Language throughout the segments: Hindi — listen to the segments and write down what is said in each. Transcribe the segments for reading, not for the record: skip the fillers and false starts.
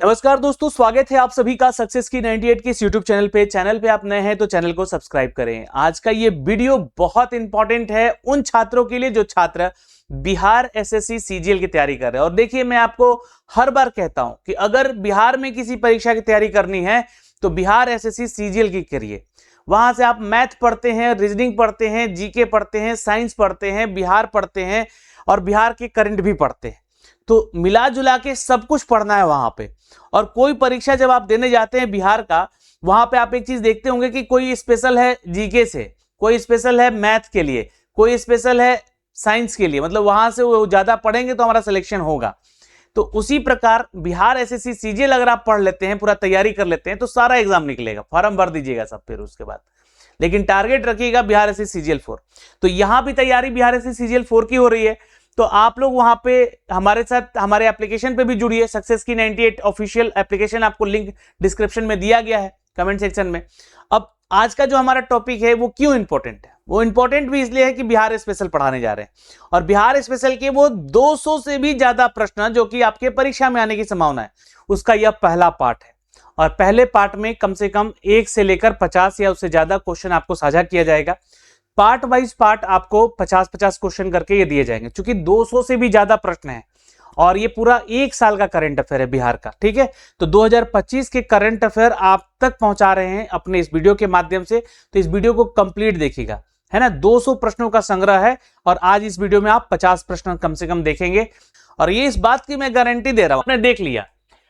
नमस्कार दोस्तों, स्वागत है आप सभी का सक्सेस की 98 के इस यूट्यूब चैनल पे आप नए हैं तो चैनल को सब्सक्राइब करें। आज का ये वीडियो बहुत इंपॉर्टेंट है उन छात्रों के लिए जो छात्र बिहार एसएससी सीजीएल की तैयारी कर रहे हैं। और देखिए, मैं आपको हर बार कहता हूं कि अगर बिहार में किसी परीक्षा की तैयारी करनी है तो बिहार एसएससी सीजीएल की करिए। वहां से आप मैथ पढ़ते हैं, रीजनिंग पढ़ते हैं, जीके पढ़ते हैं, साइंस पढ़ते हैं, बिहार पढ़ते हैं और बिहार के करंट भी पढ़ते हैं। तो मिला जुला के सब कुछ पढ़ना है वहां पे। और कोई परीक्षा जब आप देने जाते हैं बिहार का, वहां पे आप एक चीज देखते होंगे कि कोई स्पेशल है जीके से, कोई स्पेशल है मैथ के लिए, कोई स्पेशल है साइंस के लिए। मतलब वहां से वो ज्यादा पढ़ेंगे तो हमारा सिलेक्शन होगा। तो उसी प्रकार बिहार एसएससी सीजीएल अगर आप पढ़ लेते हैं, पूरा तैयारी कर लेते हैं तो सारा एग्जाम निकलेगा। फॉर्म भर दीजिएगा सब फिर उसके बाद, लेकिन टारगेट रखिएगा बिहार एसएससी सीजीएल 4। तो यहां भी तैयारी बिहार एसएससी सीजीएल 4 की हो रही है। तो आप लोग वहां पे हमारे साथ हमारे एप्लीकेशन पे भी जुड़िए। सक्सेस की 98 ऑफिशियल एप्लीकेशन, आपको लिंक डिस्क्रिप्शन में दिया गया है, कमेंट सेक्शन में। अब आज का जो हमारा टॉपिक है वो क्यों इंपॉर्टेंट है? वो इंपॉर्टेंट भी इसलिए है कि बिहार स्पेशल पढ़ाने जा रहे हैं और बिहार स्पेशल के वो 200 से भी ज्यादा प्रश्न जो कि आपके परीक्षा में आने की संभावना है, उसका यह पहला पार्ट है। और पहले पार्ट में कम से कम 1 से लेकर 50 या उससे ज्यादा क्वेश्चन आपको साझा किया जाएगा। पार्ट वाइज पार्ट आपको 50-50 क्वेश्चन करके ये दिए जाएंगे, क्योंकि 200 से भी ज्यादा प्रश्न हैं और ये पूरा 1 साल का करंट अफेयर है बिहार का। ठीक है, तो 2025 के करंट अफेयर आप तक पहुंचा रहे हैं अपने इस वीडियो के माध्यम से। तो इस वीडियो को कंप्लीट देखिएगा, है ना। 200 प्रश्नों का संग्रह है और आज इस वीडियो में आप 50 प्रश्न कम से कम देखेंगे। और ये इस बात की मैं गारंटी दे रहा हूं, आपने देख लिया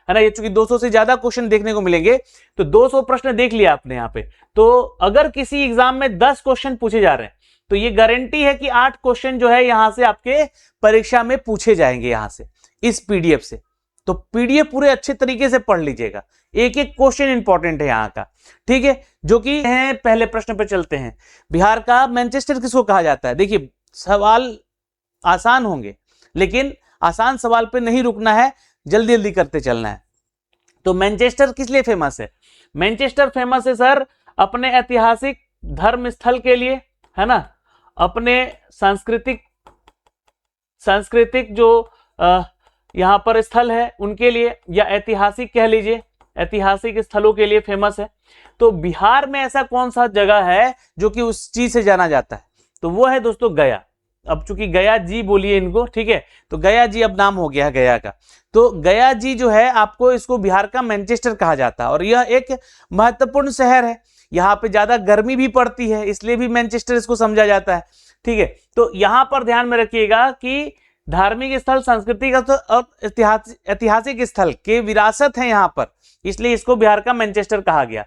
है ना, ये चूंकि 200 से ज्यादा क्वेश्चन देखने को मिलेंगे तो 200 प्रश्न देख लिया आपने यहाँ पे। तो अगर किसी एग्जाम में 10 क्वेश्चन पूछे जा रहे हैं तो ये गारंटी है कि 8 क्वेश्चन जो है यहां से आपके परीक्षा में पूछे जाएंगे यहां से, इस पीडीएफ से। तो पीडीएफ पूरे अच्छे तरीके से पढ़ लीजिएगा, एक एक क्वेश्चन इंपॉर्टेंट है यहाँ का। ठीक है, जो कि है, पहले प्रश्न पे चलते हैं। बिहार का मैनचेस्टर किसको कहा जाता है? देखिए, सवाल आसान होंगे लेकिन आसान सवाल पे नहीं रुकना है, जल्दी जल्दी करते चलना है। तो मैनचेस्टर किस लिए फेमस है? मैनचेस्टर फेमस है सर अपने ऐतिहासिक धर्म स्थल के लिए, है ना, अपने सांस्कृतिक जो यहां पर स्थल है उनके लिए, या ऐतिहासिक कह लीजिए, ऐतिहासिक स्थलों के लिए फेमस है। तो बिहार में ऐसा कौन सा जगह है जो कि उस चीज से जाना जाता है? तो वो है दोस्तों गया। अब चूंकि गया जी बोलिए इनको, ठीक है, तो गया जी अब नाम हो गया है गया का। तो गया जी जो है, आपको इसको बिहार का मैनचेस्टर कहा जाता है और यह एक महत्वपूर्ण शहर है। यहाँ पे ज्यादा गर्मी भी पड़ती है, इसलिए भी मैनचेस्टर इसको समझा जाता है। ठीक है, तो यहां पर ध्यान में रखिएगा कि धार्मिक स्थल, सांस्कृतिक स्थल और ऐतिहासिक स्थल के विरासत है यहाँ पर, इसलिए इसको बिहार का मैनचेस्टर कहा गया।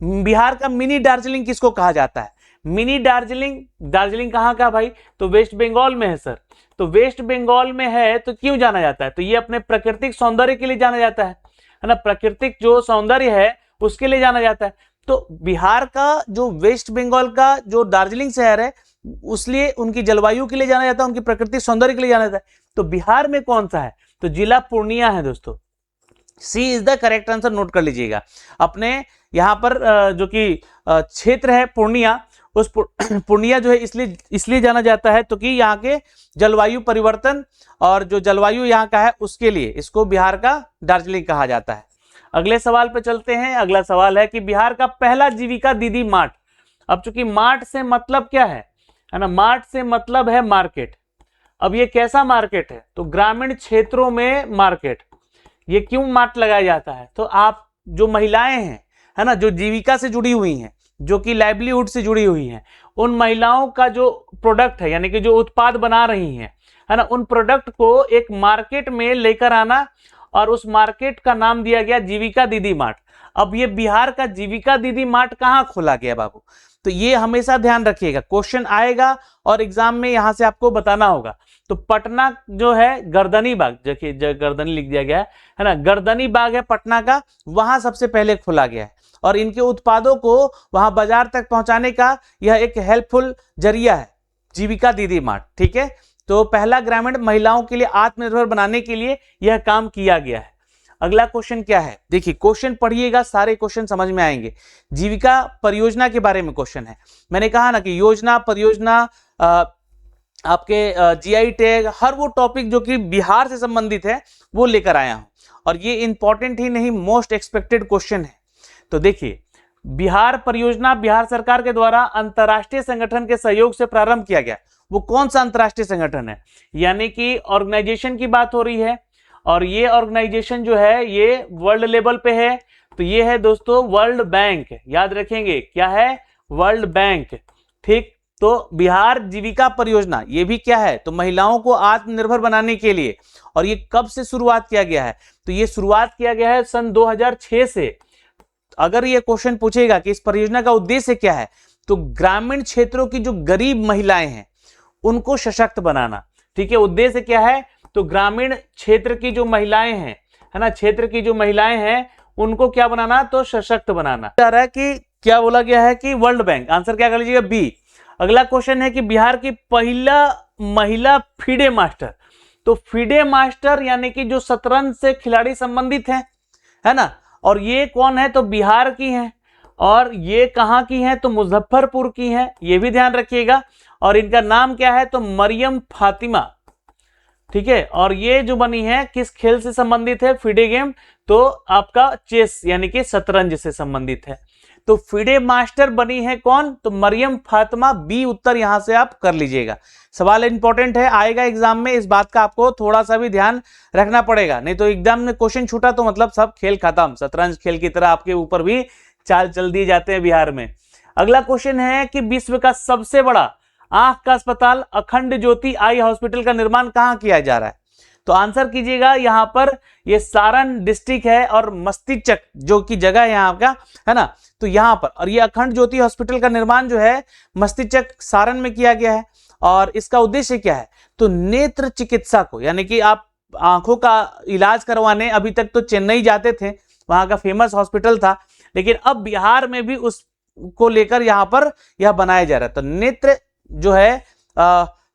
बिहार का मिनी दार्जिलिंग किसको कहा जाता है? मिनी दार्जिलिंग, दार्जिलिंग कहाँ का भाई? तो वेस्ट बंगाल में है सर। तो वेस्ट बंगाल में है तो क्यों जाना जाता है? तो ये अपने प्राकृतिक सौंदर्य के लिए जाना जाता है ना, प्राकृतिक जो सौंदर्य है उसके लिए जाना जाता है। तो बिहार का जो वेस्ट बंगाल का जो दार्जिलिंग शहर है, उसलिए उनकी जलवायु के लिए जाना जाता है, उनकी प्राकृतिक सौंदर्य के लिए जाना जाता है। तो बिहार में कौन सा है? तो जिला पूर्णिया है दोस्तों। C is the correct answer, note कर लीजिएगा। अपने यहाँ पर जो कि क्षेत्र है पूर्णिया, उस पूर्णिया जो है इसलिए जाना जाता है तो कि यहाँ के जलवायु परिवर्तन और जो जलवायु यहाँ का है उसके लिए इसको बिहार का दार्जिलिंग कहा जाता है। अगले सवाल पे चलते हैं। अगला सवाल है कि बिहार का पहला जीविका दीदी मार्ट। अब चूंकि मार्ट से मतलब क्या है ना, मार्ट से मतलब है मार्केट। अब ये कैसा मार्केट है? तो ग्रामीण क्षेत्रों में मार्केट। ये क्यों मार्ट लगाया जाता है? तो आप जो महिलाएं हैं, है ना, जो जीविका से जुड़ी हुई हैं, जो कि लाइवलीहुड से जुड़ी हुई हैं, उन महिलाओं का जो प्रोडक्ट है, यानी कि जो उत्पाद बना रही हैं, है ना, उन प्रोडक्ट को एक मार्केट में लेकर आना, और उस मार्केट का नाम दिया गया जीविका दीदी मार्ट। अब ये बिहार का जीविका दीदी मार्ट कहाँ खोला गया बाबू? तो ये हमेशा ध्यान रखिएगा, क्वेश्चन आएगा और एग्जाम में यहां से आपको बताना होगा। तो पटना जो है गर्दनी बाग, देखिए गर्दनी लिख दिया गया है ना, गर्दनी बाग है पटना का, वहां सबसे पहले खोला गया है और इनके उत्पादों को वहां बाजार तक पहुंचाने का यह एक हेल्पफुल जरिया है, जीविका दीदी मार्ट। ठीक है, तो पहला ग्रामीण महिलाओं के लिए आत्मनिर्भर बनाने के लिए यह काम किया गया है। अगला क्वेश्चन क्या है? देखिए, क्वेश्चन पढ़िएगा, सारे क्वेश्चन समझ में आएंगे। जीविका परियोजना के बारे में क्वेश्चन है। मैंने कहा ना कि योजना, परियोजना, आपके जीआई टैग, हर वो टॉपिक जो कि बिहार से संबंधित है वो लेकर आया हूं। और ये इंपॉर्टेंट ही नहीं, मोस्ट एक्सपेक्टेड क्वेश्चन है। तो देखिए, बिहार परियोजना बिहार सरकार के द्वारा अंतरराष्ट्रीय संगठन के सहयोग से प्रारंभ किया गया। वो कौन सा अंतरराष्ट्रीय संगठन है? यानी कि ऑर्गेनाइजेशन की बात हो रही है, और ये ऑर्गेनाइजेशन जो है ये वर्ल्ड लेवल पे है। तो ये है दोस्तों वर्ल्ड बैंक, याद रखेंगे क्या है? World bank. ठीक, तो बिहार जीविका परियोजना ये भी क्या है? तो महिलाओं को आत्मनिर्भर बनाने के लिए। और ये कब से शुरुआत किया गया है? तो ये शुरुआत किया गया है सन 2006 से। अगर ये क्वेश्चन पूछेगा कि इस परियोजना का उद्देश्य क्या है, तो ग्रामीण क्षेत्रों की जो गरीब महिलाएं हैं उनको सशक्त बनाना। ठीक है, उद्देश्य क्या है? तो ग्रामीण क्षेत्र की जो महिलाएं हैं, है ना, क्षेत्र की जो महिलाएं हैं उनको क्या बनाना? तो सशक्त बनाना। जा रहा है कि क्या बोला गया है कि वर्ल्ड बैंक। आंसर क्या कर लीजिएगा? बी। अगला क्वेश्चन है कि बिहार की पहला महिला फीडे मास्टर। तो फीडे मास्टर यानी कि जो शतरंज से खिलाड़ी संबंधित हैं, है ना, और ये कौन है? तो बिहार की हैं। और ये कहां की हैं? तो मुजफ्फरपुर की हैं, ये भी ध्यान रखिएगा। और इनका नाम क्या है? तो मरियम फातिमा। ठीक है, और ये जो बनी है किस खेल से संबंधित है? फीडे गेम, तो आपका चेस यानी कि शतरंज से संबंधित है। तो फीडे मास्टर बनी है कौन? तो मरियम फातिमा। बी उत्तर यहां से आप कर लीजिएगा। सवाल इंपॉर्टेंट है, आएगा एग्जाम में, इस बात का आपको थोड़ा सा भी ध्यान रखना पड़ेगा, नहीं तो एग्जाम में क्वेश्चन छूटा तो मतलब सब खेल खत्म। शतरंज खेल की तरह आपके ऊपर भी चाल चल दिए जाते हैं बिहार में। अगला क्वेश्चन है कि विश्व का सबसे बड़ा आंख का अस्पताल अखंड ज्योति आई हॉस्पिटल का निर्माण कहां किया जा रहा है? तो आंसर कीजिएगा, यहां पर ये सारण डिस्ट्रिक्ट है और मस्तिष्क जो की जगह है यहाँ का, है ना, तो यहां पर। और ये अखंड ज्योति हॉस्पिटल का निर्माण जो है मस्तिष्क सारण में किया गया है। और इसका उद्देश्य क्या है? तो नेत्र चिकित्सा को, यानी कि आप आंखों का इलाज करवाने अभी तक तो चेन्नई जाते थे, वहां का फेमस हॉस्पिटल था, लेकिन अब बिहार में भी उसको लेकर यहाँ पर यह बनाया जा रहा है। तो नेत्र जो है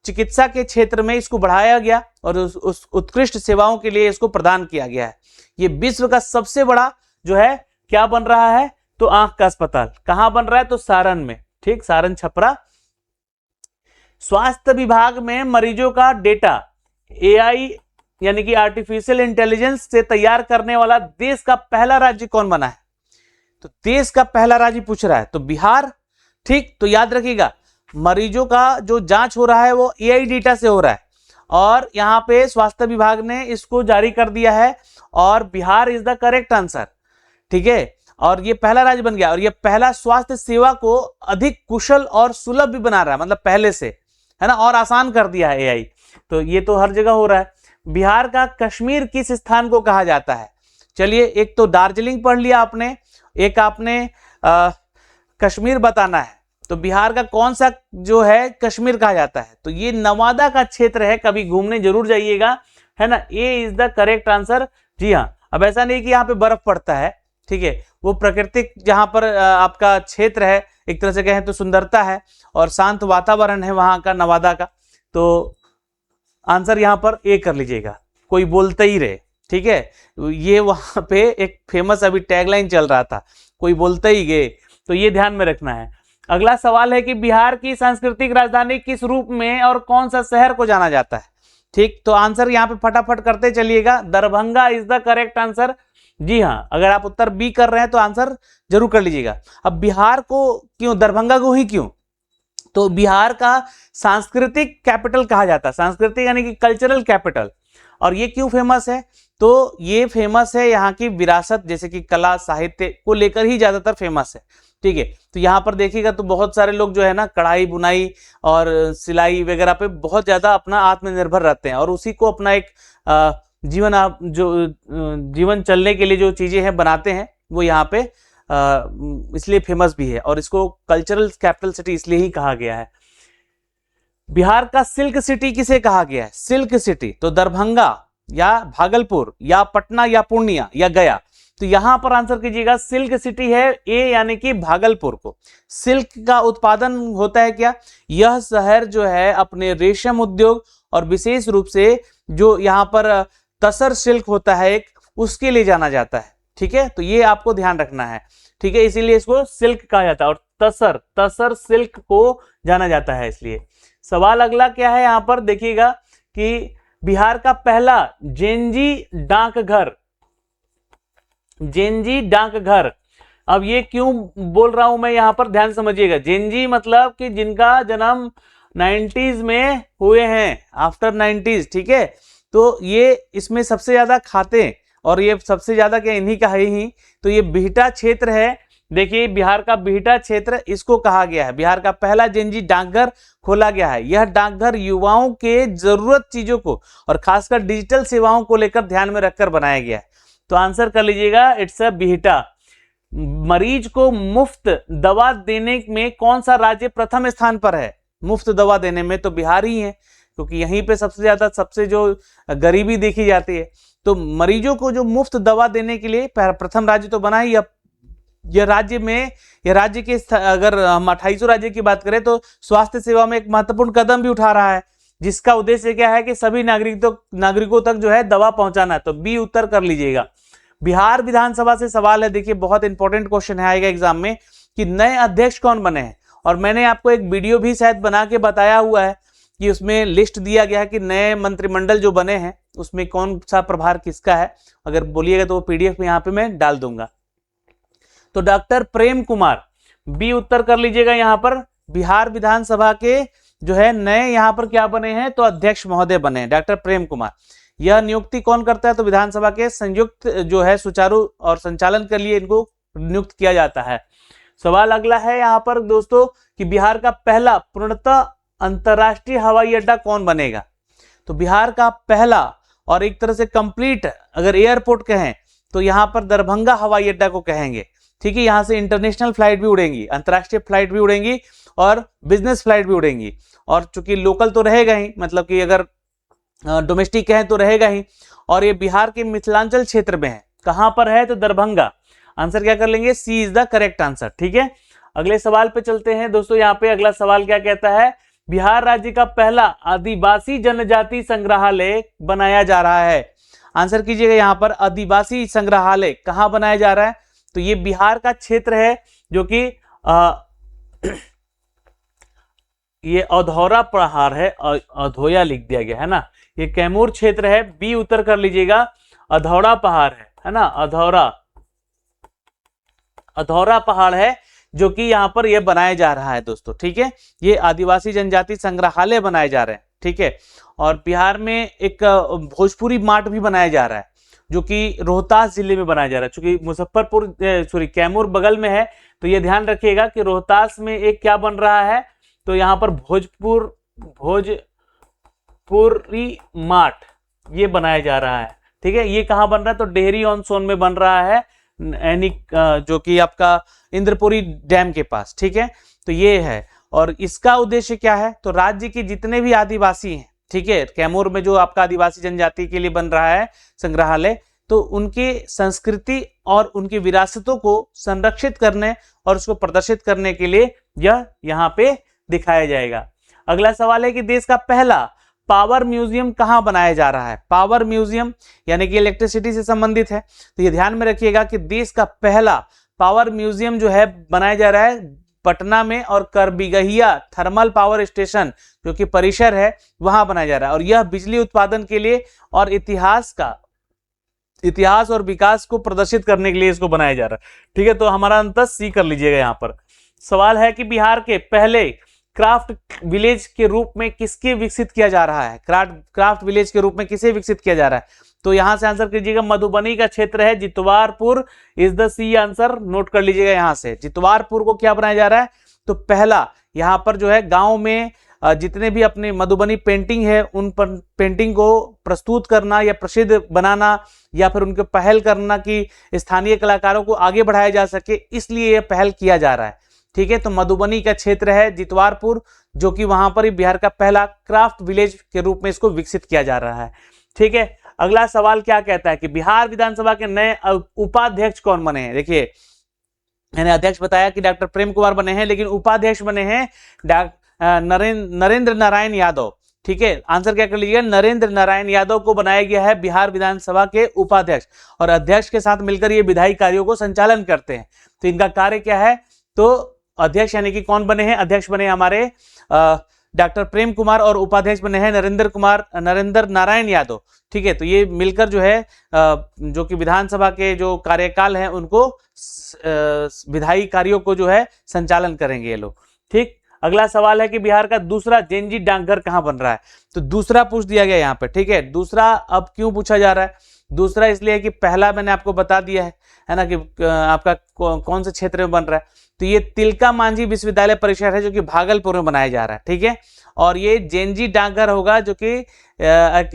चिकित्सा के क्षेत्र में इसको बढ़ाया गया और उस उत्कृष्ट सेवाओं के लिए इसको प्रदान किया गया है। ये विश्व का सबसे बड़ा जो है क्या बन रहा है? तो आंख का अस्पताल। कहां बन रहा है? तो सारण में। ठीक, सारण छपरा। स्वास्थ्य विभाग में मरीजों का डेटा एआई यानी कि आर्टिफिशियल इंटेलिजेंस से तैयार करने वाला देश का पहला राज्य कौन बना है? तो देश का पहला राज्य पूछ रहा है, तो बिहार। ठीक, तो याद रखिएगा, मरीजों का जो जांच हो रहा है वो एआई डेटा से हो रहा है, और यहाँ पे स्वास्थ्य विभाग ने इसको जारी कर दिया है, और Bihar is the correct answer. ठीक है, और ये पहला राज्य बन गया, और ये पहला स्वास्थ्य सेवा को अधिक कुशल और सुलभ भी बना रहा है, मतलब पहले से, है ना, और आसान कर दिया है एआई। तो ये तो हर जगह हो रहा है। बिहार का कश्मीर किस स्थान को कहा जाता है? चलिए, एक तो दार्जिलिंग पढ़ लिया आपने, एक आपने कश्मीर बताना है। तो बिहार का कौन सा जो है कश्मीर कहा जाता है? तो ये नवादा का क्षेत्र है, कभी घूमने जरूर जाइएगा, है ना। ए इज द करेक्ट आंसर। जी हाँ, अब ऐसा नहीं कि यहाँ पे बर्फ पड़ता है, ठीक है, वो प्राकृतिक जहां पर आपका क्षेत्र है, एक तरह से कहें तो सुंदरता है और शांत वातावरण है वहां का, नवादा का। तो आंसर यहां पर ए कर लीजिएगा, कोई बोलते ही रहे। ठीक है, ये वहां पे एक फेमस अभी टैगलाइन चल रहा था, कोई बोलते ही गए, तो ये ध्यान में रखना है। अगला सवाल है कि बिहार की सांस्कृतिक राजधानी किस रूप में और कौन सा शहर को जाना जाता है? ठीक, तो आंसर यहाँ पे फटाफट करते चलिएगा, Darbhanga is the correct answer. जी हाँ, अगर आप उत्तर बी कर रहे हैं तो आंसर जरूर कर लीजिएगा। अब बिहार को क्यों, दरभंगा को ही क्यों? तो बिहार का सांस्कृतिक कैपिटल कहा जाता है, सांस्कृतिक यानी कि कल्चरल कैपिटल। और ये क्यों फेमस है? तो ये फेमस है यहाँ की विरासत, जैसे कि कला साहित्य को लेकर ही ज्यादातर फेमस है। ठीक है, तो यहाँ पर देखिएगा तो बहुत सारे लोग जो है ना कढ़ाई बुनाई और सिलाई वगैरह पे बहुत ज्यादा अपना आत्मनिर्भर रहते हैं, और उसी को अपना एक जीवन चलने के लिए जो चीजें हैं बनाते हैं, वो यहाँ पे इसलिए फेमस भी है, और इसको कल्चरल कैपिटल सिटी इसलिए ही कहा गया है। बिहार का सिल्क सिटी किसे कहा गया है? सिल्क सिटी, तो दरभंगा या भागलपुर या पटना या पूर्णिया या गया, तो यहां पर आंसर कीजिएगा सिल्क सिटी है ए, यानी कि भागलपुर को। सिल्क का उत्पादन होता है क्या? यह शहर जो है अपने रेशम उद्योग और विशेष रूप से जो यहाँ पर तसर सिल्क होता है एक, उसके लिए जाना जाता है। ठीक है, तो ये आपको ध्यान रखना है। ठीक है, इसीलिए इसको सिल्क कहा जाता है, और तसर सिल्क को जाना जाता है इसलिए। सवाल अगला क्या है यहाँ पर देखिएगा कि बिहार का पहला जेनजी डाकघर जेनजी डाकघर। अब ये क्यों बोल रहा हूं मैं यहां पर, ध्यान समझिएगा। जेनजी मतलब कि जिनका जन्म 90s में हुए हैं, आफ्टर 90s, ठीक है। तो ये इसमें सबसे ज्यादा खाते हैं, और ये सबसे ज्यादा क्या इन्हीं का है ही। तो ये बिहटा क्षेत्र है, देखिए बिहार का बिहटा क्षेत्र इसको कहा गया है। बिहार का पहला जेनजी डाकघर खोला गया है। यह डाकघर युवाओं के जरूरत चीजों को और खासकर डिजिटल सेवाओं को लेकर ध्यान में रखकर बनाया गया है। तो आंसर कर लीजिएगा, इट्स अ बिहटा। मरीज को मुफ्त दवा देने में कौन सा राज्य प्रथम स्थान पर है? मुफ्त दवा देने में तो बिहार ही है, क्योंकि यहीं पे सबसे ज्यादा सबसे जो गरीबी देखी जाती है। तो मरीजों को जो मुफ्त दवा देने के लिए प्रथम राज्य तो बना ही। यह राज्य के अगर हम 28 राज्य की बात करें तो स्वास्थ्य सेवा में एक महत्वपूर्ण कदम भी उठा रहा है, जिसका उद्देश्य क्या है कि सभी नागरिकों तक जो है दवा पहुंचाना है। तो बी उत्तर कर लीजिएगा। बिहार विधानसभा से सवाल है, देखिए बहुत इंपॉर्टेंट क्वेश्चन है, आएगा एग्जाम में, कि नए अध्यक्ष कौन बने हैं। और मैंने आपको एक वीडियो भी शायद बना के बताया हुआ है कि उसमें लिस्ट दिया गया है कि नए मंत्रिमंडल जो बने हैं उसमें कौन सा प्रभार किसका है। अगर बोलिएगा तो वो पीडीएफ में यहाँ पे मैं डाल दूंगा। तो डॉक्टर प्रेम कुमार, बी उत्तर कर लीजिएगा यहाँ पर। बिहार विधानसभा के जो है नए यहाँ पर क्या बने हैं, तो अध्यक्ष महोदय बने हैं डॉक्टर प्रेम कुमार। यह नियुक्ति कौन करता है, तो विधानसभा के संयुक्त जो है सुचारू और संचालन के लिए इनको नियुक्त किया जाता है। सवाल अगला है यहाँ पर दोस्तों कि बिहार का पहला पूर्णतः अंतरराष्ट्रीय हवाई अड्डा कौन बनेगा। तो बिहार का पहला और एक तरह से कंप्लीट अगर एयरपोर्ट कहें तो यहाँ पर दरभंगा हवाई अड्डा को कहेंगे, ठीक है। यहाँ से इंटरनेशनल फ्लाइट भी उड़ेंगी, अंतरराष्ट्रीय फ्लाइट भी उड़ेंगी और बिजनेस फ्लाइट भी उड़ेंगी। और चूंकि लोकल तो रहेगा ही, मतलब कि अगर डोमेस्टिक कहें तो रहेगा ही। और ये बिहार के मिथिलांचल क्षेत्र में है। कहां पर है, तो दरभंगा। आंसर क्या कर लेंगे, सी इज द करेक्ट आंसर, ठीक है। अगले सवाल पे चलते हैं दोस्तों। यहाँ पे अगला सवाल क्या कहता है, बिहार राज्य का पहला आदिवासी जनजाति संग्रहालय बनाया जा रहा है। आंसर कीजिएगा यहाँ पर, आदिवासी संग्रहालय कहाँ बनाया जा रहा है, तो ये बिहार का क्षेत्र है जो कि ये अधौरा पहाड़ है, अधोया लिख दिया गया है ना, ये कैमूर क्षेत्र है। बी उत्तर कर लीजिएगा, अधौरा पहाड़ है ना, अधौरा पहाड़ है जो कि यहाँ पर यह बनाया जा रहा है दोस्तों, ठीक है। ये आदिवासी जनजाति संग्रहालय बनाए जा रहे हैं, ठीक है। और बिहार में एक भोजपुरी मार्ट भी बनाया जा रहा है जो कि रोहतास जिले में बनाया जा रहा है। चूंकि मुजफ्फरपुर कैमूर बगल में है, तो ये ध्यान रखिएगा कि रोहतास में एक क्या बन रहा है, तो यहाँ पर भोजपुरी मार्ट ये बनाया जा रहा है, ठीक है। ये कहाँ बन रहा है, तो डेहरी ऑन सोन में बन रहा है, यानी जो कि आपका इंद्रपुरी डैम के पास, ठीक है। तो ये है, और इसका उद्देश्य क्या है, तो राज्य के जितने भी आदिवासी हैं, ठीक है, कैमूर में जो आपका आदिवासी जनजाति के लिए बन रहा है संग्रहालय, तो उनकी संस्कृति और उनकी विरासतों को संरक्षित करने और उसको प्रदर्शित करने के लिए यह यहाँ पे दिखाया जाएगा। अगला सवाल है कि देश का पहला पावर म्यूजियम कहाँ बनाया जा रहा है। पावर म्यूजियम यानी कि इलेक्ट्रिसिटी से संबंधित है, तो ये ध्यान में रखिएगा कि देश का पहला पावर म्यूजियम जो है बनाया जा रहा है पटना में, और करबिगहिया थर्मल पावर स्टेशन जो कि परिसर है वहां बनाया जा रहा है। और यह बिजली उत्पादन के लिए और इतिहास और विकास को प्रदर्शित करने के लिए इसको बनाया जा रहा है, ठीक है। तो हमारा अंतर सी कर लीजिएगा। यहाँ पर सवाल है कि बिहार के पहले क्राफ्ट विलेज के रूप में किसके विकसित किया जा रहा है, क्राफ्ट विलेज के रूप में किसे विकसित किया जा रहा है, तो यहां से आंसर कीजिएगा, मधुबनी का क्षेत्र है, Jitwarpur is the C answer. Note कर लीजिएगा यहां से, जितवारपुर को क्या बनाया जा रहा है, तो पहला यहां पर जो है गांव में जितने भी अपने मधुबनी पेंटिंग है उन पर पेंटिंग को प्रस्तुत करना या प्रसिद्ध बनाना या फिर उनको पहल करना कि स्थानीय कलाकारों को आगे बढ़ाया जा सके, इसलिए यह पहल किया जा रहा है, ठीक है। तो मधुबनी का क्षेत्र है जितवारपुर, जो कि वहां पर ही बिहार का पहला क्राफ्ट विलेज के रूप में इसको विकसित किया जा रहा है, ठीक है। अगला सवाल क्या कहता है कि बिहार विधानसभा के नए उपाध्यक्ष कौन बने हैं। देखिए मैंने अध्यक्ष बताया कि डॉक्टर प्रेम कुमार बने हैं, लेकिन उपाध्यक्ष बने हैं नरेंद्र नारायण यादव, ठीक है। आंसर क्या कर लीजिएगा, नरेंद्र नारायण यादव को बनाया गया है बिहार विधानसभा के उपाध्यक्ष, और अध्यक्ष के साथ मिलकर ये विधायी कार्यों को संचालन करते हैं। तो इनका कार्य क्या है, तो अध्यक्ष यानी कि कौन बने हैं, अध्यक्ष बने हमारे डॉक्टर प्रेम कुमार और उपाध्यक्ष बने हैं नरेंद्र नारायण यादव। ठीक है, तो ये मिलकर जो है जो कि विधानसभा के जो कार्यकाल है उनको विधायी कार्यों को जो है संचालन करेंगे ये लोग। ठीक, अगला सवाल है कि बिहार का दूसरा जेएनजी डाकघर कहां बन रहा है? तो दूसरा पूछ दिया गया यहाँ पे। ठीक है, दूसरा अब क्यों पूछा जा रहा है? दूसरा इसलिए कि पहला मैंने आपको बता दिया है ना, कि आपका कौन से क्षेत्र में बन रहा है। तो ये तिलका मांझी विश्वविद्यालय परिसर है जो कि भागलपुर में बनाया जा रहा है। ठीक है, और ये जेएनजी डाकघर होगा जो कि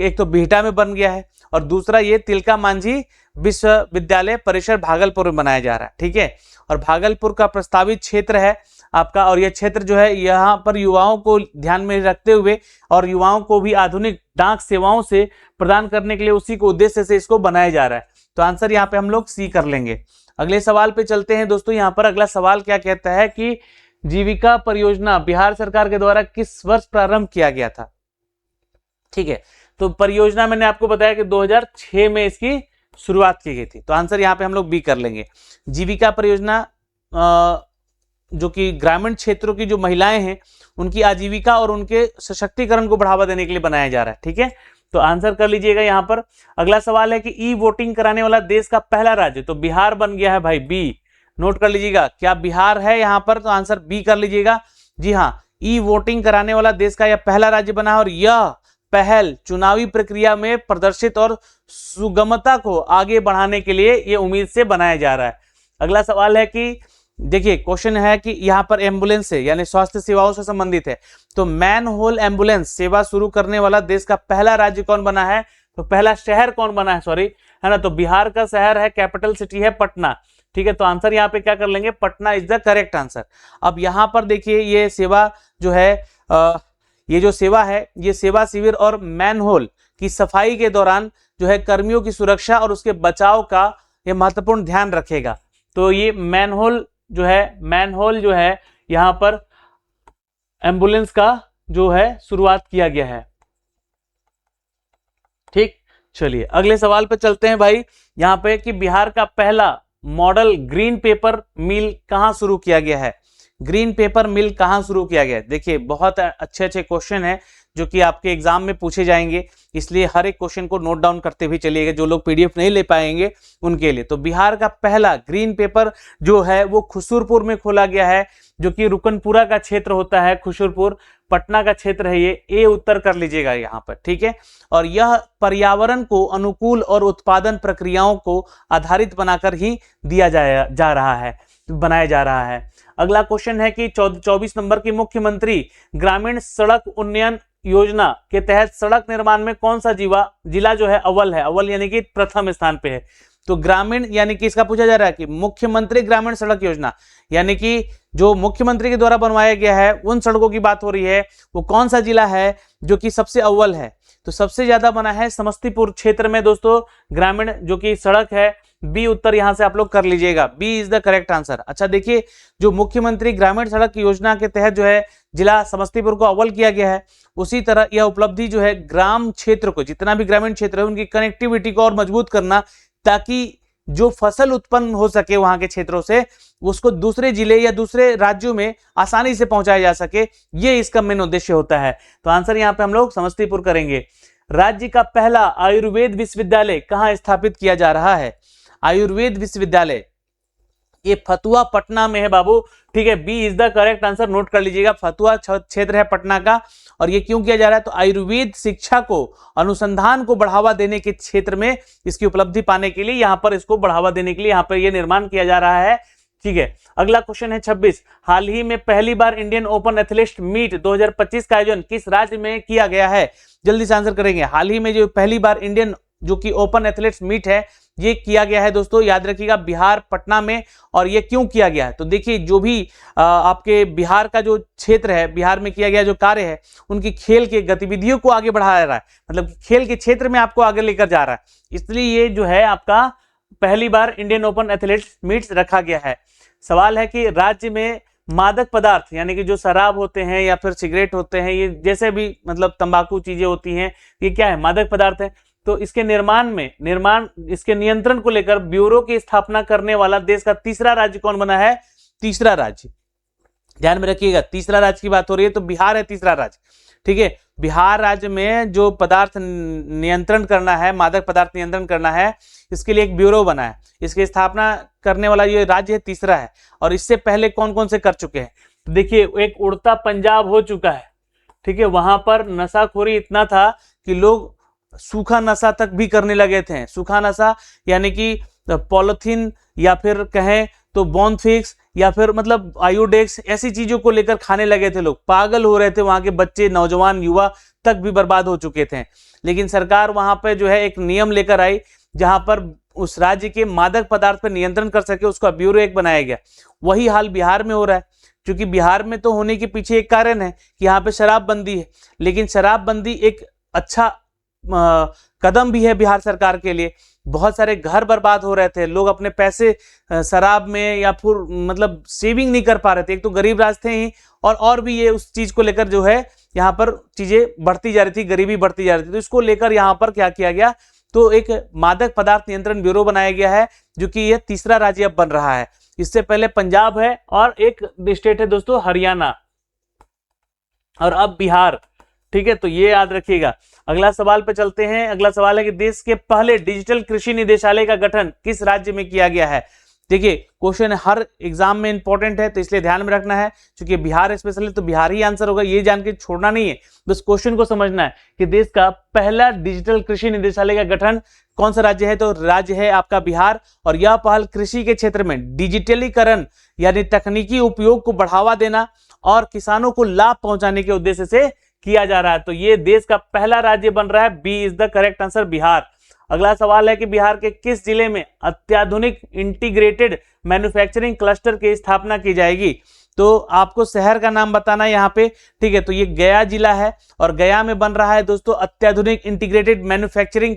एक तो बिहटा में बन गया है और दूसरा ये तिलका मांझी विश्वविद्यालय परिसर भागलपुर में बनाया जा रहा है। ठीक है, और भागलपुर का प्रस्तावित क्षेत्र है आपका, और यह क्षेत्र जो है यहाँ पर युवाओं को ध्यान में रखते हुए और युवाओं को भी आधुनिक डाक सेवाओं से प्रदान करने के लिए उसी को उद्देश्य से इसको बनाया जा रहा है। तो आंसर यहाँ पे हम लोग सी कर लेंगे। अगले सवाल पे चलते हैं दोस्तों। यहाँ पर अगला सवाल क्या कहता है कि जीविका परियोजना बिहार सरकार के द्वारा किस वर्ष प्रारंभ किया गया था? ठीक है, तो परियोजना मैंने आपको बताया कि 2006 में इसकी शुरुआत की गई थी। तो आंसर यहाँ पे हम लोग बी कर लेंगे। जीविका परियोजना जो कि ग्रामीण क्षेत्रों की जो महिलाएं हैं उनकी आजीविका और उनके सशक्तिकरण को बढ़ावा देने के लिए बनाया जा रहा है। ठीक है, तो आंसर कर लीजिएगा यहाँ पर। अगला सवाल है कि ई वोटिंग कराने वाला देश का पहला राज्य, तो बिहार बन गया है भाई, बी नोट कर लीजिएगा। क्या बिहार है यहाँ पर? तो आंसर बी कर लीजिएगा। जी हाँ, ई वोटिंग कराने वाला देश का यह पहला राज्य बना है और यह पहल चुनावी प्रक्रिया में प्रदर्शित और सुगमता को आगे बढ़ाने के लिए ये उम्मीद से बनाया जा रहा है। अगला सवाल है कि देखिए क्वेश्चन है कि यहाँ पर एम्बुलेंस है यानी स्वास्थ्य सेवाओं से संबंधित है, तो मैन होल एम्बुलेंस सेवा शुरू करने वाला देश का पहला राज्य कौन बना है? तो पहला शहर कौन बना है, सॉरी, है ना? तो बिहार का शहर है, कैपिटल सिटी है पटना। ठीक है, तो आंसर यहाँ पे क्या कर लेंगे? Patna is the correct answer. अब यहाँ पर देखिए ये सेवा जो है ये जो सेवा है ये सेवा शिविर और मैनहोल की सफाई के दौरान जो है कर्मियों की सुरक्षा और उसके बचाव का ये महत्वपूर्ण ध्यान रखेगा। तो ये मैनहोल जो है यहाँ पर एम्बुलेंस का जो है शुरुआत किया गया है। ठीक, चलिए अगले सवाल पे चलते हैं भाई। यहाँ पे कि बिहार का पहला मॉडल ग्रीन पेपर मिल कहाँ शुरू किया गया है? ग्रीन पेपर मिल कहाँ शुरू किया गया है? देखिए बहुत अच्छे अच्छे क्वेश्चन है जो कि आपके एग्जाम में पूछे जाएंगे, इसलिए हर एक क्वेश्चन को नोट डाउन करते भी चलिएगा, जो लोग पीडीएफ नहीं ले पाएंगे उनके लिए। तो बिहार का पहला ग्रीन पेपर जो है वो खुसुरपुर में खोला गया है, जो कि रुकनपुरा का क्षेत्र होता है। खुसुरपुर पटना का क्षेत्र है, ये ए उत्तर कर लीजिएगा यहाँ पर। ठीक है, और यह पर्यावरण को अनुकूल और उत्पादन प्रक्रियाओं को आधारित बनाकर ही बनाया जा रहा है। अगला क्वेश्चन है कि 24 नंबर की मुख्यमंत्री ग्रामीण सड़क उन्नयन योजना के तहत सड़क निर्माण में कौन सा जिला जो है अव्वल है? अव्वल यानी कि प्रथम स्थान पे है। तो ग्रामीण यानी कि इसका पूछा जा रहा है कि मुख्यमंत्री ग्रामीण सड़क योजना यानी कि जो मुख्यमंत्री के द्वारा बनवाया गया है उन सड़कों की बात हो रही है, वो कौन सा जिला है जो कि सबसे अव्वल है? तो सबसे ज्यादा बना है समस्तीपुर क्षेत्र में दोस्तों ग्रामीण जो कि सड़क है। बी उत्तर यहां से आप लोग कर लीजिएगा, B is the correct answer. अच्छा देखिए, जो मुख्यमंत्री ग्रामीण सड़क योजना के तहत जो है जिला समस्तीपुर को अव्वल किया गया है, उसी तरह यह उपलब्धि जो है ग्राम क्षेत्र को, जितना भी ग्रामीण क्षेत्र है उनकी कनेक्टिविटी को और मजबूत करना, ताकि जो फसल उत्पन्न हो सके वहां के क्षेत्रों से उसको दूसरे जिले या दूसरे राज्यों में आसानी से पहुंचाया जा सके, ये इसका मेन उद्देश्य होता है। तो आंसर यहाँ पे हम लोग समस्तीपुर करेंगे। राज्य का पहला आयुर्वेद विश्वविद्यालय कहाँ स्थापित किया जा रहा है? आयुर्वेद विश्वविद्यालय ये फतुहा पटना में है बाबू। ठीक है, B is the correct answer, note कर लीजिएगा। फतुहा क्षेत्र है पटना का, और ये क्यों किया जा रहा है? तो आयुर्वेद शिक्षा को, अनुसंधान को बढ़ावा देने के क्षेत्र में इसकी उपलब्धि पाने के लिए यहाँ पर इसको बढ़ावा देने के लिए यहाँ पर ये निर्माण किया जा रहा है। ठीक है, अगला क्वेश्चन है 26। हाल ही में पहली बार इंडियन ओपन एथलेटिक्स मीट 2025 का आयोजन किस राज्य में किया गया है? जल्दी से आंसर करेंगे। हाल ही में जो पहली बार इंडियन जो कि ओपन एथलेटिक्स मीट है ये किया गया है दोस्तों, याद रखिएगा बिहार पटना में। और ये क्यों किया गया है? तो देखिए जो भी आपके बिहार का जो क्षेत्र है, बिहार में किया गया जो कार्य है, उनकी खेल के गतिविधियों को आगे बढ़ा रहा है, मतलब खेल के क्षेत्र में आपको आगे लेकर जा रहा है, इसलिए ये जो है आपका पहली बार इंडियन ओपन एथलेटिक्स मीट्स रखा गया है। सवाल है कि राज्य में मादक पदार्थ यानी कि जो शराब होते हैं या फिर सिगरेट होते हैं, ये जैसे भी मतलब तंबाकू चीजें होती हैं, ये क्या है? मादक पदार्थ है। तो इसके इसके नियंत्रण को लेकर ब्यूरो की स्थापना करने वाला देश का तीसरा राज्य कौन बना है? तीसरा राज्य ध्यान में रखिएगा, तीसरा राज्य की बात हो रही है तो बिहार है तीसरा राज्य। ठीक है, बिहार राज्य में जो पदार्थ नियंत्रण करना है, मादक पदार्थ नियंत्रण करना है, इसके लिए एक ब्यूरो बना है। इसकी स्थापना करने वाला ये राज्य है तीसरा है। और इससे पहले कौन कौन से कर चुके हैं, तो देखिए एक उड़ता पंजाब हो चुका है। ठीक है, वहां पर नशाखोरी इतना था कि लोग सूखा नशा तक भी करने लगे थे। सूखा नशा यानी कि पॉलिथीन या फिर कहें तो बॉनफिक्स या फिर मतलब आयोडेक्स, ऐसी चीजों को लेकर खाने लगे थे। लोग पागल हो रहे थे, वहां के बच्चे, नौजवान, युवा तक भी बर्बाद हो चुके थे। लेकिन सरकार वहां पे जो है एक नियम लेकर आई जहां पर उस राज्य के मादक पदार्थ पर नियंत्रण कर सके, उसका ब्यूरो एक बनाया गया। वही हाल बिहार में हो रहा है, क्योंकि बिहार में तो होने के पीछे एक कारण है कि यहाँ पे शराबबंदी है। लेकिन शराबबंदी एक अच्छा कदम भी है बिहार सरकार के लिए। बहुत सारे घर बर्बाद हो रहे थे, लोग अपने पैसे शराब में या फिर मतलब सेविंग नहीं कर पा रहे थे। एक तो गरीब राज थे ही, और भी ये उस चीज को लेकर जो है यहाँ पर चीजें बढ़ती जा रही थी, गरीबी बढ़ती जा रही थी। तो इसको लेकर यहाँ पर क्या किया गया, तो एक मादक पदार्थ नियंत्रण ब्यूरो बनाया गया है, जो कि यह तीसरा राज्य अब बन रहा है। इससे पहले पंजाब है और एक स्टेट है दोस्तों हरियाणा, और अब बिहार। ठीक है, तो ये याद रखिएगा। अगला सवाल पे चलते हैं। अगला सवाल है कि देश के पहले डिजिटल कृषि निदेशालय का गठन किस राज्य में किया गया है। देखिए क्वेश्चन हर एग्जाम में इंपॉर्टेंट है, तो इसलिए ध्यान में रखना है। क्योंकि बिहार स्पेशली तो बिहार ही आंसर होगा, ये जान के छोड़ना नहीं है, बस क्वेश्चन को समझना है कि देश का पहला डिजिटल कृषि निदेशालय का गठन कौन सा राज्य है, तो राज्य है आपका बिहार। और यह पहल कृषि के क्षेत्र में डिजिटलीकरण यानी तकनीकी उपयोग को बढ़ावा देना और किसानों को लाभ पहुंचाने के उद्देश्य से किया जा रहा है। तो ये देश का पहला राज्य बन रहा है, B is the correct answer, Bihar. अगला सवाल है कि बिहार के किस जिले में अत्याधुनिक इंटीग्रेटेड मैन्युफैक्चरिंग क्लस्टर की स्थापना की जाएगी। तो आपको शहर का नाम बताना है यहाँ पे। ठीक है, तो ये गया जिला है और गया में बन रहा है दोस्तों अत्याधुनिक इंटीग्रेटेड मैन्युफैक्चरिंग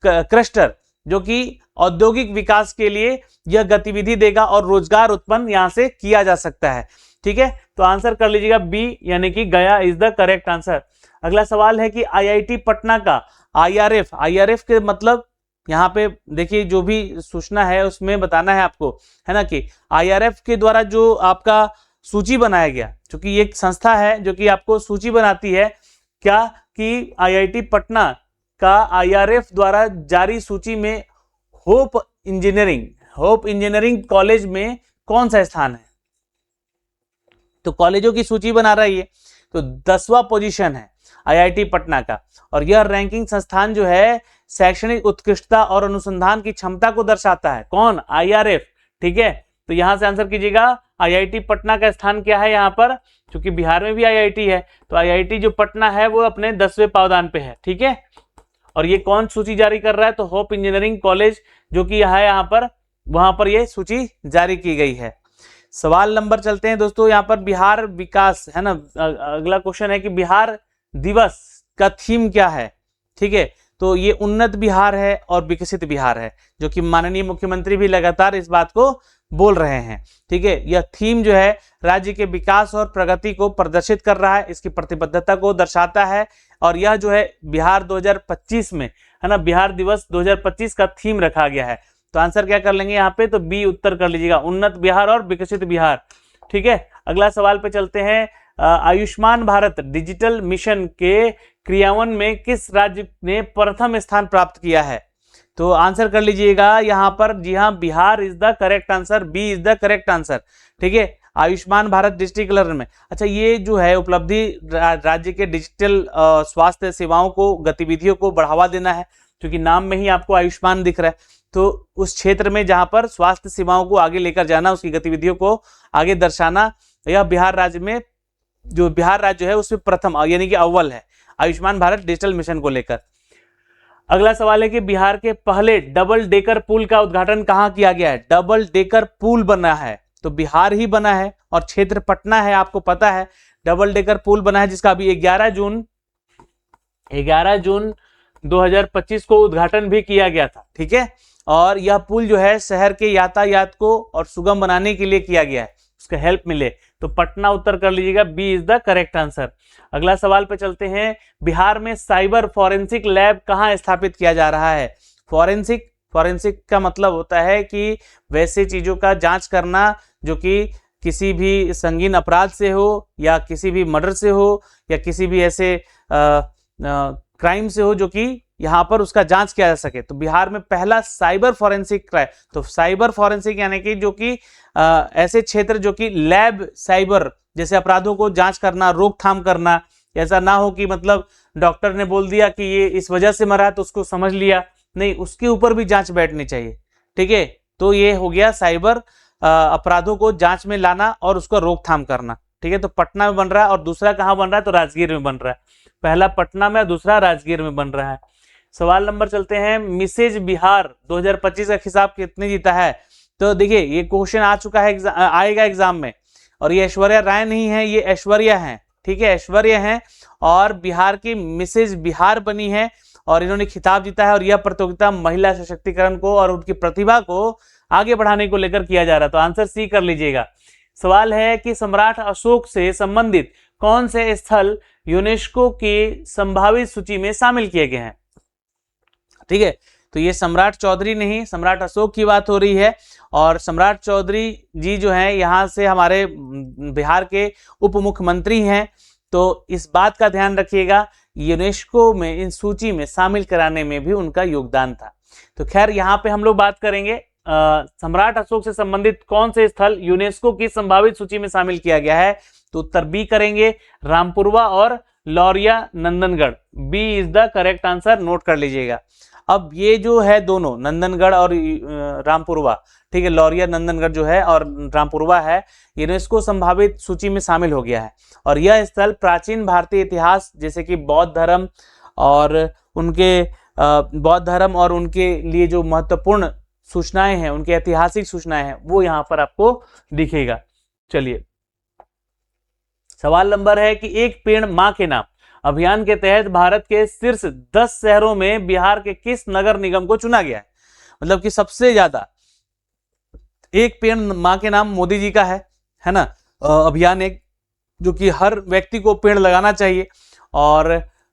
क्लस्टर, जो कि औद्योगिक विकास के लिए यह गतिविधि देगा और रोजगार उत्पन्न यहाँ से किया जा सकता है। ठीक है, तो आंसर कर लीजिएगा बी, यानी कि गया इज द करेक्ट आंसर। अगला सवाल है कि आईआईटी पटना का आईआरएफ के मतलब यहाँ पे देखिए जो भी सूचना है उसमें बताना है आपको, है ना, कि आईआरएफ के द्वारा जो आपका सूची बनाया गया, क्योंकि एक संस्था है जो कि आपको सूची बनाती है क्या, कि आईआईटी पटना का आईआरएफ द्वारा जारी सूची में होप इंजीनियरिंग कॉलेज में कौन सा स्थान है। तो कॉलेजों की सूची बना रही है, तो 10वां पोजीशन है आईआईटी पटना का। और यह रैंकिंग संस्थान जो है शैक्षणिक उत्कृष्टता और अनुसंधान की क्षमता को दर्शाता है। कौन, आईआरएफ। ठीक है, तो यहां से आंसर कीजिएगा आईआईटी पटना का स्थान क्या है यहाँ पर, क्योंकि बिहार में भी आईआईटी है, तो आईआईटी जो पटना है वो अपने 10वें पावदान पे है। ठीक है, और ये कौन सूची जारी कर रहा है, तो होप इंजीनियरिंग कॉलेज जो कि यहाँ पर वहां पर ये सूची जारी की गई है। सवाल नंबर चलते हैं दोस्तों, यहाँ पर बिहार विकास है ना। अगला क्वेश्चन है कि बिहार दिवस का थीम क्या है। ठीक है, तो ये उन्नत बिहार है और विकसित बिहार है, जो कि माननीय मुख्यमंत्री भी लगातार इस बात को बोल रहे हैं। ठीक है, यह थीम जो है राज्य के विकास और प्रगति को प्रदर्शित कर रहा है, इसकी प्रतिबद्धता को दर्शाता है। और यह जो है बिहार 2025 में है ना, बिहार दिवस 2025 का थीम रखा गया है। तो आंसर क्या कर लेंगे यहाँ पे, तो बी उत्तर कर लीजिएगा, उन्नत बिहार और विकसित बिहार। ठीक है, अगला सवाल पे चलते हैं। आयुष्मान भारत डिजिटल मिशन के क्रियान्वयन में किस राज्य ने प्रथम स्थान प्राप्त किया है। तो आंसर कर लीजिएगा यहाँ पर, जी हाँ, Bihar is the correct answer, B is the correct answer. ठीक है, आयुष्मान भारत डिजिटलीकरण में, अच्छा ये जो है उपलब्धि राज्य के डिजिटल स्वास्थ्य सेवाओं को, गतिविधियों को बढ़ावा देना है, क्योंकि नाम में ही आपको आयुष्मान दिख रहा है। तो उस क्षेत्र में जहां पर स्वास्थ्य सेवाओं को आगे लेकर जाना, उसकी गतिविधियों को आगे दर्शाना, यह बिहार राज्य में, जो बिहार राज्य है उसमें प्रथम यानी कि अव्वल है आयुष्मान भारत डिजिटल मिशन को लेकर। अगला सवाल है कि बिहार के पहले डबल डेकर पुल का उद्घाटन कहां किया गया है। डबल डेकर पुल बना है तो बिहार ही बना है, और क्षेत्र पटना है, आपको पता है। डबल डेकर पुल बना है जिसका अभी 11 जून 2025 को उद्घाटन भी किया गया था। ठीक है, और यह पुल जो है शहर के यातायात को और सुगम बनाने के लिए किया गया है, उसका हेल्प मिले। तो पटना उत्तर कर लीजिएगा, B is the correct answer. अगला सवाल पे चलते हैं। बिहार में साइबर फॉरेंसिक लैब कहां स्थापित किया जा रहा है। फॉरेंसिक का मतलब होता है कि वैसे चीजों का जांच करना जो कि किसी भी संगीन अपराध से हो या किसी भी मर्डर से हो या किसी भी ऐसे क्राइम से हो जो कि यहाँ पर उसका जांच किया जा सके। तो बिहार में पहला साइबर फॉरेंसिक क्राइम, तो साइबर फॉरेंसिक यानी कि जो कि ऐसे क्षेत्र जो कि लैब साइबर जैसे अपराधों को जांच करना, रोकथाम करना, ऐसा ना हो कि मतलब डॉक्टर ने बोल दिया कि ये इस वजह से मरा तो उसको समझ लिया, नहीं, उसके ऊपर भी जांच बैठनी चाहिए। ठीक है, तो ये हो गया साइबर अपराधों को जांच में लाना और उसको रोकथाम करना। ठीक है, तो पटना में बन रहा है और दूसरा कहाँ बन रहा है, तो राजगीर में बन रहा है। पहला पटना में, दूसरा राजगीर में बन रहा है। सवाल नंबर चलते हैं, मिसेज बिहार 2025 का खिताब कितने जीता है? तो देखिए ये क्वेश्चन आ चुका है, आएगा एग्जाम में, और ये ऐश्वर्या राय नहीं है, ये ऐश्वर्या है। ठीक है, ऐश्वर्या है और बिहार की मिसेज बिहार बनी है और इन्होंने खिताब जीता है। और यह प्रतियोगिता महिला सशक्तिकरण को और उनकी प्रतिभा को आगे बढ़ाने को लेकर किया जा रहा है। तो आंसर सी कर लीजिएगा। सवाल है कि सम्राट अशोक से संबंधित कौन से स्थल यूनेस्को की संभावित सूची में शामिल किए गए हैं? ठीक है, तो ये सम्राट चौधरी नहीं, सम्राट अशोक की बात हो रही है। और सम्राट चौधरी जी जो हैं यहाँ से हमारे बिहार के उप मुख्यमंत्री हैं। तो इस बात का ध्यान रखिएगा, यूनेस्को में इन सूची में शामिल कराने में भी उनका योगदान था। तो खैर यहाँ पे हम लोग बात करेंगे सम्राट अशोक से संबंधित कौन से स्थल यूनेस्को की संभावित सूची में शामिल किया गया है। तो उत्तर बी करेंगे, रामपुरवा और Lauriya Nandangarh. B is the correct answer, note कर लीजिएगा। अब ये जो है दोनों नंदनगढ़ और रामपुरवा, ठीक है, लौरिया नंदनगढ़ जो है और रामपुरवा है, यूनेस्को संभावित सूची में शामिल हो गया है। और यह स्थल प्राचीन भारतीय इतिहास जैसे कि बौद्ध धर्म और उनके लिए जो महत्वपूर्ण सूचनाएं हैं, उनकी ऐतिहासिक सूचनाएं हैं, वो यहाँ पर आपको दिखेगा। चलिए, सवाल नंबर है कि एक पेड़ मां के नाम अभियान के तहत भारत के शीर्ष 10 शहरों में बिहार के किस नगर निगम को चुना गया है? मतलब कि सबसे ज्यादा एक पेड़ मां के नाम मोदी जी का है ना, अभियान एक जो कि हर व्यक्ति को पेड़ लगाना चाहिए। और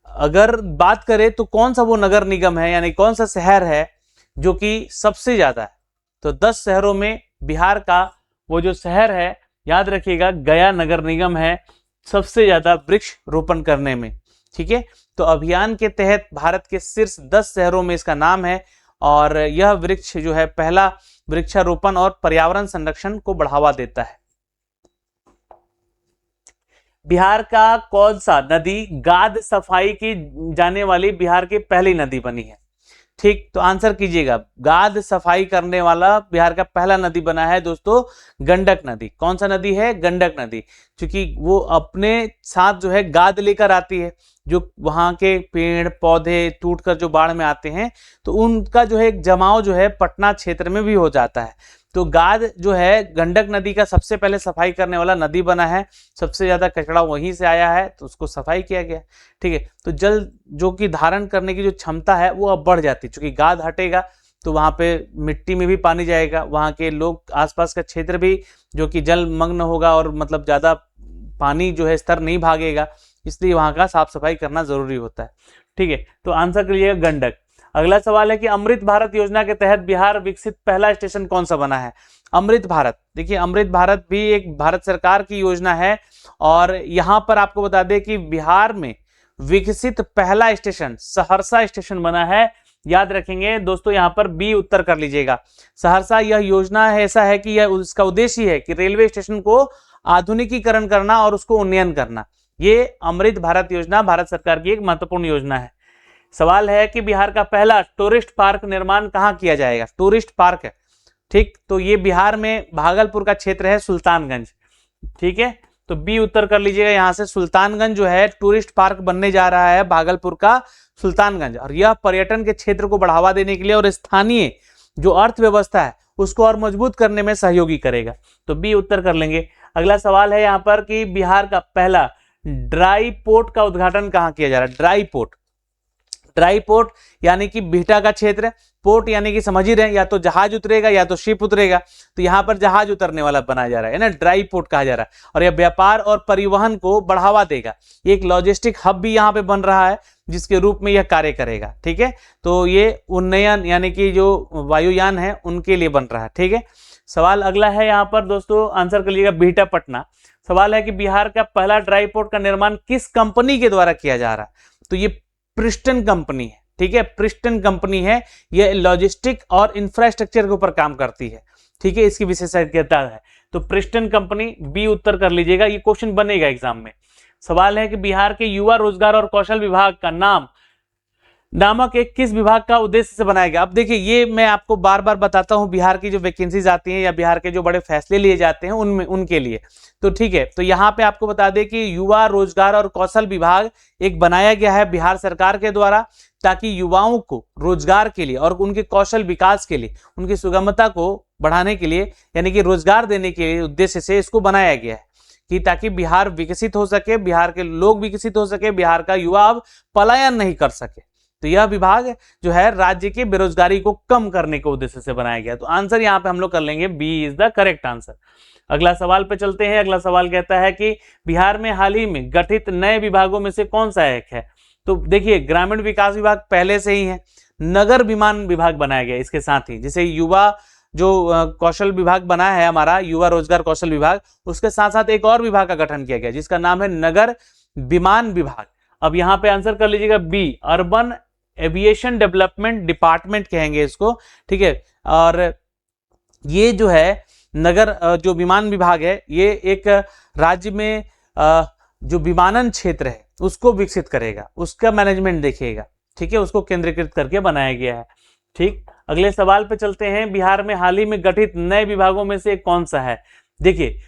अगर बात करें तो कौन सा वो नगर निगम है, यानी कौन सा शहर है जो कि सबसे ज्यादा है? तो 10 शहरों में बिहार का वो जो शहर है, याद रखिएगा, गया नगर निगम है सबसे ज्यादा वृक्ष रोपण करने में। ठीक है, तो अभियान के तहत भारत के शीर्ष 10 शहरों में इसका नाम है। और यह वृक्ष जो है पहला वृक्षारोपण और पर्यावरण संरक्षण को बढ़ावा देता है। बिहार का कौन सा नदी गाद सफाई की जाने वाली बिहार की पहली नदी बनी है? ठीक, तो आंसर कीजिएगा। गाद सफाई करने वाला बिहार का पहला नदी बना है दोस्तों गंडक नदी। कौन सा नदी है? गंडक नदी, क्योंकि वो अपने साथ जो है गाद लेकर आती है, जो वहां के पेड़ पौधे टूटकर जो बाढ़ में आते हैं तो उनका जो है एक जमाव जो है पटना क्षेत्र में भी हो जाता है। तो गाद जो है गंडक नदी का सबसे पहले सफाई करने वाला नदी बना है, सबसे ज्यादा कचरा वहीं से आया है तो उसको सफाई किया गया। ठीक है, तो जल जो कि धारण करने की जो क्षमता है वो अब बढ़ जाती है, क्योंकि गाद हटेगा तो वहां पे मिट्टी में भी पानी जाएगा, वहां के लोग आसपास का क्षेत्र भी जो कि जल मग्न होगा और मतलब ज्यादा पानी जो है स्तर नहीं भागेगा, इसलिए वहां का साफ सफाई करना जरूरी होता है। ठीक है, तो आंसर करिएगा गंडक। अगला सवाल है कि अमृत भारत योजना के तहत बिहार विकसित पहला स्टेशन कौन सा बना है? अमृत भारत, देखिए अमृत भारत भी एक भारत सरकार की योजना है और यहां पर आपको बता दें कि बिहार में विकसित पहला स्टेशन सहरसा स्टेशन बना है। याद रखेंगे दोस्तों, यहां पर बी उत्तर कर लीजिएगा, सहरसा। यह योजना है ऐसा है कि यह उसका उद्देश्य है कि रेलवे स्टेशन को आधुनिकीकरण करना और उसको उन्नयन करना। ये अमृत भारत योजना भारत सरकार की एक महत्वपूर्ण योजना है। सवाल है कि बिहार का पहला टूरिस्ट पार्क निर्माण कहां किया जाएगा? टूरिस्ट पार्क है, ठीक, तो ये बिहार में भागलपुर का क्षेत्र है सुल्तानगंज। ठीक है, तो बी उत्तर कर लीजिएगा यहां से, सुल्तानगंज जो है टूरिस्ट पार्क बनने जा रहा है भागलपुर का सुल्तानगंज, और यह पर्यटन के क्षेत्र को बढ़ावा देने के लिए और स्थानीय जो अर्थव्यवस्था है उसको और मजबूत करने में सहयोगी करेगा। तो बी उत्तर कर लेंगे। अगला सवाल है यहाँ पर कि बिहार का पहला ड्राई पोर्ट का उद्घाटन कहां किया जा रहा है? ड्राई पोर्ट, ड्राई पोर्ट यानी कि बिहटा का क्षेत्र, पोर्ट यानी कि समझ ही रहे, या तो जहाज उतरेगा या तो शिप उतरेगा, तो यहाँ पर जहाज उतरने वाला बनाया जा रहा है ना, ड्राई पोर्ट कहा जा रहा है। और यह व्यापार और परिवहन को बढ़ावा देगा, एक लॉजिस्टिक हब भी यहाँ पे बन रहा है जिसके रूप में यह कार्य करेगा। ठीक है, तो ये उन्नयन यानी कि जो वायुयान है उनके लिए बन रहा है। ठीक है, सवाल अगला है यहाँ पर दोस्तों, आंसर कर लीजिएगा बिहटा पटना। सवाल है कि बिहार का पहला ड्राई पोर्ट का निर्माण किस कंपनी के द्वारा किया जा रहा है? तो ये प्रिस्टन कंपनी है, ठीक है, प्रिस्टन कंपनी है। ये लॉजिस्टिक और इंफ्रास्ट्रक्चर के ऊपर काम करती है, ठीक है, इसकी विशेषज्ञता है। तो प्रिस्टन कंपनी, बी उत्तर कर लीजिएगा, ये क्वेश्चन बनेगा एग्जाम में। सवाल है कि बिहार के युवा रोजगार और कौशल विभाग का नामक एक किस विभाग का उद्देश्य से बनाया गया? अब देखिए, ये मैं आपको बार बार बताता हूं, बिहार की जो वैकेंसीज आती हैं या बिहार के जो बड़े फैसले लिए जाते हैं उनमें, उनके लिए, तो ठीक है। तो यहाँ पे आपको बता दें कि युवा रोजगार और कौशल विभाग एक बनाया गया है बिहार सरकार के द्वारा, ताकि युवाओं को रोजगार के लिए और उनके कौशल विकास के लिए, उनकी सुगमता को बढ़ाने के लिए, यानी कि रोजगार देने के उद्देश्य से इसको बनाया गया है, कि ताकि बिहार विकसित हो सके, बिहार के लोग विकसित हो सके, बिहार का युवा अब पलायन नहीं कर सके। तो यह विभाग जो है राज्य की बेरोजगारी को कम करने के उद्देश्य से बनाया गया। तो आंसर यहाँ पे हम लोग कर लेंगे, B is the correct answer. अगला सवाल पे चलते हैं। अगला सवाल कहता है कि बिहार में हाल ही में गठित नए विभागों में से कौन सा एक है? तो देखिए, ग्रामीण विकास विभाग पहले से ही है, नगर विमान विभाग बनाया गया इसके साथ ही, जैसे युवा जो कौशल विभाग बना है हमारा, युवा रोजगार कौशल विभाग, उसके साथ साथ एक और विभाग का गठन किया गया जिसका नाम है नगर विमान विभाग। अब यहाँ पे आंसर कर लीजिएगा B, urban aviation development department कहेंगे इसको, ठीक है। और ये जो है नगर जो विमान विभाग है, ये एक राज्य में जो विमानन क्षेत्र है उसको विकसित करेगा, उसका मैनेजमेंट देखेगा, ठीक है, उसको केंद्रीकृत करके बनाया गया है, ठीक। अगले सवाल पे चलते हैं। बिहार में हाल ही में गठित नए विभागों में से कौन सा है? देखिए,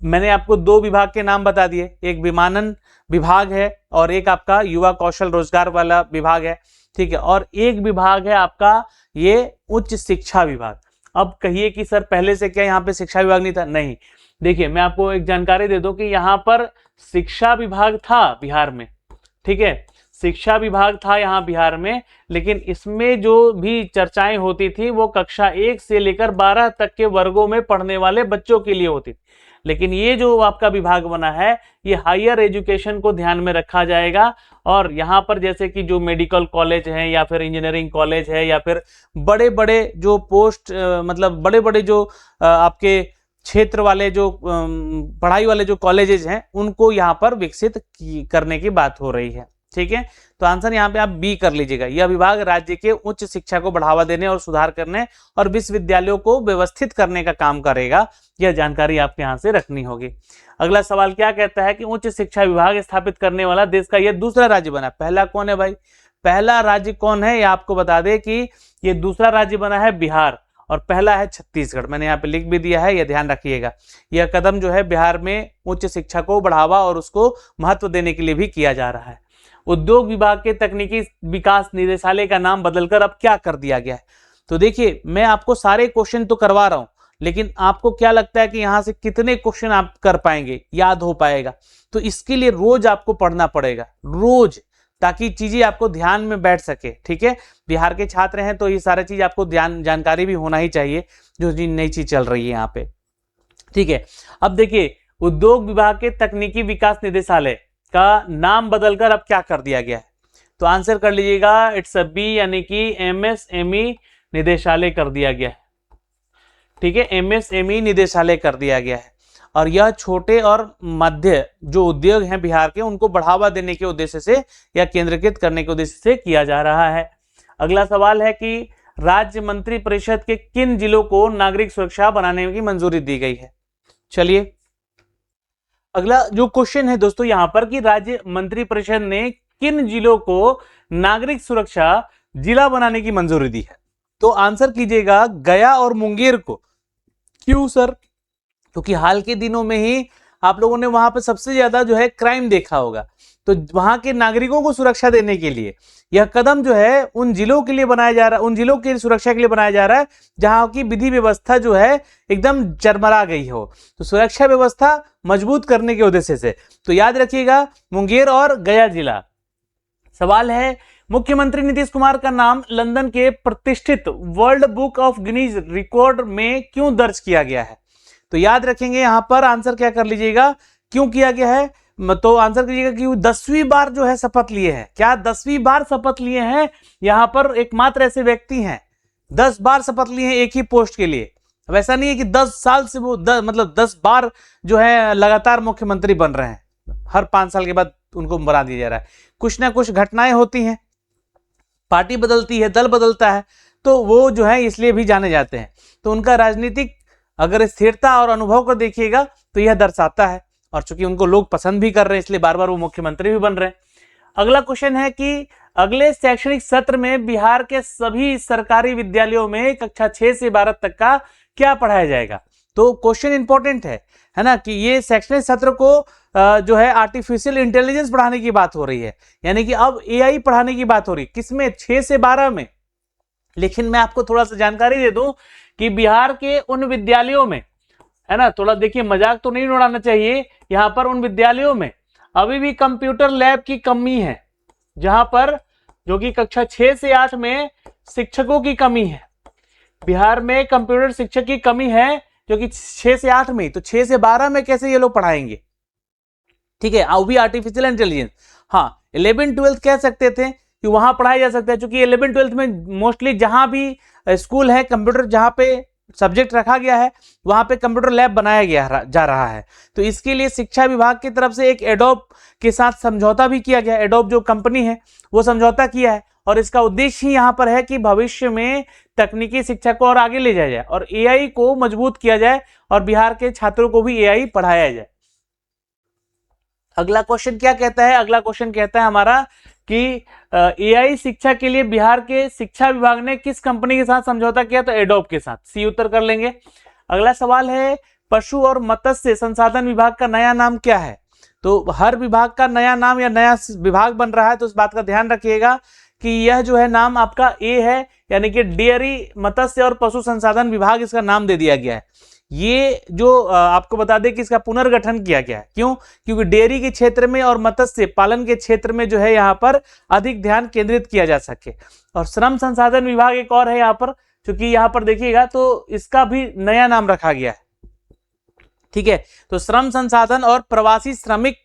मैंने आपको दो विभाग के नाम बता दिए, एक विमानन विभाग है और एक आपका युवा कौशल रोजगार वाला विभाग है, ठीक है, और एक विभाग है आपका ये उच्च शिक्षा विभाग। अब कहिए कि सर पहले से क्या यहाँ पे शिक्षा विभाग नहीं था? नहीं, देखिए मैं आपको एक जानकारी दे दूं कि यहाँ पर शिक्षा विभाग था बिहार में, ठीक है, शिक्षा विभाग था यहाँ बिहार में, लेकिन इसमें जो भी चर्चाएं होती थी वो कक्षा 1 से लेकर 12 तक के वर्गों में पढ़ने वाले बच्चों के लिए होती थी। लेकिन ये जो आपका विभाग बना है, ये हायर एजुकेशन को ध्यान में रखा जाएगा, और यहाँ पर जैसे कि जो मेडिकल कॉलेज हैं या फिर इंजीनियरिंग कॉलेज है या फिर बड़े बड़े जो पोस्ट मतलब बड़े बड़े जो आपके क्षेत्र वाले जो पढ़ाई वाले जो कॉलेजेस हैं, उनको यहाँ पर विकसित करने की बात हो रही है, ठीक है। तो आंसर यहाँ पे आप बी कर लीजिएगा। यह विभाग राज्य के उच्च शिक्षा को बढ़ावा देने और सुधार करने और विश्वविद्यालयों को व्यवस्थित करने का काम करेगा। यह जानकारी आपके यहाँ से रखनी होगी। अगला सवाल क्या कहता है कि उच्च शिक्षा विभाग स्थापित करने वाला देश का यह दूसरा राज्य बना। पहला कौन है भाई? पहला राज्य कौन है, यह आपको बता दे कि ये दूसरा राज्य बना है बिहार और पहला है छत्तीसगढ़। मैंने यहाँ पे लिख भी दिया है, यह ध्यान रखिएगा। यह कदम जो है बिहार में उच्च शिक्षा को बढ़ावा और उसको महत्व देने के लिए भी किया जा रहा है। उद्योग विभाग के तकनीकी विकास निदेशालय का नाम बदलकर अब क्या कर दिया गया है? तो देखिए, मैं आपको सारे क्वेश्चन तो करवा रहा हूं, लेकिन आपको क्या लगता है कि यहां से कितने क्वेश्चन आप कर पाएंगे, याद हो पाएगा? तो इसके लिए रोज आपको पढ़ना पड़ेगा, रोज, ताकि चीजें आपको ध्यान में बैठ सके, ठीक है। बिहार के छात्र हैं तो ये सारी चीज आपको जानकारी भी होना ही चाहिए, जो नई चीज चल रही है यहाँ पे, ठीक है। अब देखिए, उद्योग विभाग के तकनीकी विकास निदेशालय का नाम बदलकर अब क्या कर दिया गया है? तो आंसर कर लीजिएगा, इट्स बी, यानी कि एमएसएमई निदेशालय कर दिया गया है, ठीक है, एमएसएमई निदेशालय कर दिया गया है। और यह छोटे और मध्य जो उद्योग हैं बिहार के, उनको बढ़ावा देने के उद्देश्य से या केंद्रीकृत करने के उद्देश्य से किया जा रहा है। अगला सवाल है कि राज्य मंत्री परिषद के किन जिलों को नागरिक सुरक्षा बनाने की मंजूरी दी गई है? चलिए, अगला जो क्वेश्चन है दोस्तों यहाँ पर कि राज्य मंत्री परिषद ने किन जिलों को नागरिक सुरक्षा जिला बनाने की मंजूरी दी है? तो आंसर कीजिएगा गया और मुंगेर को। क्यों सर? क्योंकि हाल के दिनों में ही आप लोगों ने वहां पर सबसे ज्यादा जो है क्राइम देखा होगा, तो वहां के नागरिकों को सुरक्षा देने के लिए यह कदम जो है उन जिलों के लिए बनाया जा रहा है, उन जिलों की सुरक्षा के लिए बनाया जा रहा है जहां की विधि व्यवस्था जो है एकदम चरमरा गई हो, तो सुरक्षा व्यवस्था मजबूत करने के उद्देश्य से। तो याद रखिएगा, मुंगेर और गया जिला। सवाल है, मुख्यमंत्री नीतीश कुमार का नाम लंदन के प्रतिष्ठित world book of Guinness record में क्यों दर्ज किया गया है? तो याद रखेंगे यहां पर आंसर क्या कर लीजिएगा, क्यों किया गया है? तो आंसर कीजिएगा कि 10वीं बार जो है शपथ लिए हैं। क्या 10वीं बार शपथ लिए हैं? यहां पर एकमात्र ऐसे व्यक्ति हैं 10 बार शपथ लिए हैं एक ही पोस्ट के लिए, अब ऐसा नहीं है कि 10 साल से वो मतलब 10 बार जो है लगातार मुख्यमंत्री बन रहे हैं, हर 5 साल के बाद उनको बना दिया जा रहा है। कुछ ना कुछ घटनाएं होती हैं, पार्टी बदलती है, दल बदलता है, तो वो जो है इसलिए भी जाने जाते हैं। तो उनका राजनीतिक अगर स्थिरता और अनुभव को देखिएगा तो यह दर्शाता है, और चूंकि उनको लोग पसंद भी कर रहे हैं इसलिए बार बार वो मुख्यमंत्री भी बन रहे हैं। अगला क्वेश्चन है कि अगले शैक्षणिक सत्र में बिहार के सभी सरकारी विद्यालयों में कक्षा 6 से 12 तक का क्या पढ़ाया जाएगा। तो क्वेश्चन इंपॉर्टेंट है ना, कि ये शैक्षणिक सत्र को जो है आर्टिफिशियल इंटेलिजेंस पढ़ाने की बात हो रही है, यानी कि अब एआई पढ़ाने की बात हो रही है। किसमें? 6 से 12 में। लेकिन मैं आपको थोड़ा सा जानकारी दे दूं कि बिहार के उन विद्यालयों में, है ना, थोड़ा देखिए मजाक तो नहीं उड़ाना चाहिए, यहां पर उन विद्यालयों में अभी भी कंप्यूटर लैब की कमी है, जहां पर जो कि कक्षा 6 से 8 में शिक्षकों की कमी है। बिहार में कंप्यूटर शिक्षक की कमी है जो कि 6 से 8 में, तो 6 से 12 में कैसे ये लोग पढ़ाएंगे? ठीक है, वो भी आर्टिफिशियल इंटेलिजेंस। हाँ, 11-12 कह सकते थे कि वहां पढ़ाया जा सकता है, क्योंकि 11-12 में मोस्टली जहां भी स्कूल है, कंप्यूटर जहां पे सब्जेक्ट रखा गया है वहां पे कंप्यूटर लैब बनाया गया जा रहा है। तो इसके लिए शिक्षा विभाग की तरफ से एक एडोब के साथ समझौता भी किया गया। एडोब जो कंपनी है वो समझौता किया है, और इसका उद्देश्य ही यहाँ पर है कि भविष्य में तकनीकी शिक्षा को और आगे ले जाया जाए और एआई को मजबूत किया जाए और बिहार के छात्रों को भी एआई पढ़ाया जाए। अगला क्वेश्चन क्या कहता है? अगला क्वेश्चन कहता है हमारा कि एआई शिक्षा के लिए बिहार के शिक्षा विभाग ने किस कंपनी के साथ समझौता किया? तो एडोब के साथ। सी उत्तर कर लेंगे। अगला सवाल है, पशु और मत्स्य संसाधन विभाग का नया नाम क्या है? तो हर विभाग का नया नाम या नया विभाग बन रहा है, तो इस बात का ध्यान रखिएगा कि यह जो है नाम आपका ए है, यानी कि डेयरी, मत्स्य और पशु संसाधन विभाग इसका नाम दे दिया गया है। ये जो आपको बता दें कि इसका पुनर्गठन किया गया है। क्यों? क्योंकि डेयरी के क्षेत्र में और मत्स्य पालन के क्षेत्र में जो है यहाँ पर अधिक ध्यान केंद्रित किया जा सके। और श्रम संसाधन विभाग एक और है यहाँ पर, क्योंकि यहाँ पर देखिएगा तो इसका भी नया नाम रखा गया है। ठीक है, तो श्रम संसाधन और प्रवासी श्रमिक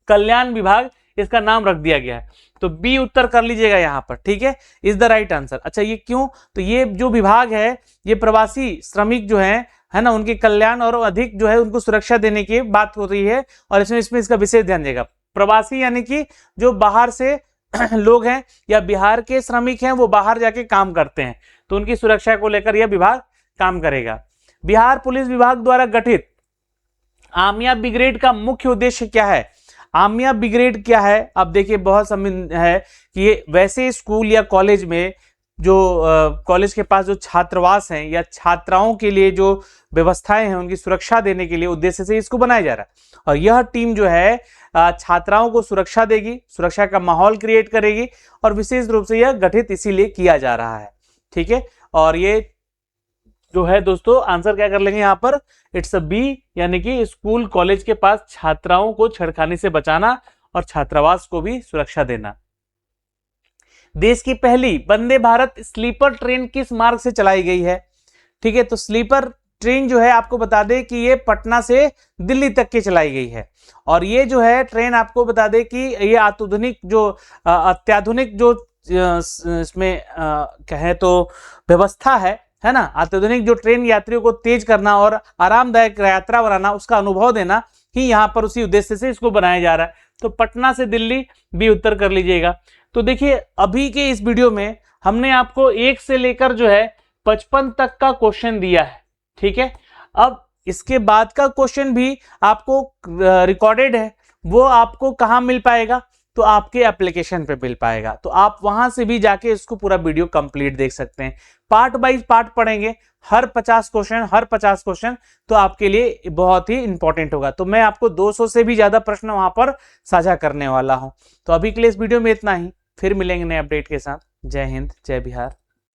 कल्याण विभाग इसका नाम रख दिया गया है। तो बी उत्तर कर लीजिएगा यहाँ पर। ठीक है, इज द राइट आंसर। अच्छा, ये क्यों? तो ये जो विभाग है ये प्रवासी श्रमिक जो है ना, उनके कल्याण और अधिक जो है उनको सुरक्षा देने की बात हो रही है, और इसमें इसका विशेष ध्यान देगा। प्रवासी यानी कि जो बाहर से लोग हैं या बिहार के श्रमिक हैं वो बाहर जाके काम करते हैं, तो उनकी सुरक्षा को लेकर यह विभाग काम करेगा। बिहार पुलिस विभाग द्वारा गठित आमिया ब्रिगेड का मुख्य उद्देश्य क्या है? आमिया ब्रिगेड क्या है? अब देखिए बहुत समय है कि ये वैसे स्कूल या कॉलेज में जो कॉलेज के पास जो छात्रावास हैं या छात्राओं के लिए जो व्यवस्थाएं हैं उनकी सुरक्षा देने के लिए उद्देश्य से इसको बनाया जा रहा है। और यह टीम जो है छात्राओं को सुरक्षा देगी, सुरक्षा का माहौल क्रिएट करेगी, और विशेष रूप से यह गठित इसीलिए किया जा रहा है। ठीक है, और ये जो है दोस्तों आंसर क्या कर लेंगे यहाँ पर? इट्स अ बी, यानी कि स्कूल कॉलेज के पास छात्राओं को छेड़खानी से बचाना और छात्रावास को भी सुरक्षा देना। देश की पहली वंदे भारत स्लीपर ट्रेन किस मार्ग से चलाई गई है? ठीक है, तो स्लीपर ट्रेन जो है आपको बता दें कि ये पटना से दिल्ली तक की चलाई गई है। और ये जो है ट्रेन आपको बता दें कि ये आधुनिक जो अत्याधुनिक जो इसमें कहें तो व्यवस्था है ना, अत्याधुनिक जो ट्रेन यात्रियों को तेज करना और आरामदायक यात्रा बनाना, उसका अनुभव देना ही यहाँ पर उसी उद्देश्य से इसको बनाया जा रहा है। तो पटना से दिल्ली भी उत्तर कर लीजिएगा। तो देखिए अभी के इस वीडियो में हमने आपको 1 से लेकर जो है 55 तक का क्वेश्चन दिया है। ठीक है, अब इसके बाद का क्वेश्चन भी आपको रिकॉर्डेड है, वो आपको कहाँ मिल पाएगा? तो आपके एप्लीकेशन पे मिल पाएगा, तो आप वहां से भी जाके इसको पूरा वीडियो कंप्लीट देख सकते हैं। पार्ट बाय पार्ट पढ़ेंगे, हर 50 क्वेश्चन तो आपके लिए बहुत ही इंपॉर्टेंट होगा। तो मैं आपको 200 से भी ज्यादा प्रश्न वहां पर साझा करने वाला हूं। तो अभी के लिए इस वीडियो में इतना ही, फिर मिलेंगे नए अपडेट के साथ। जय हिंद, जय बिहार।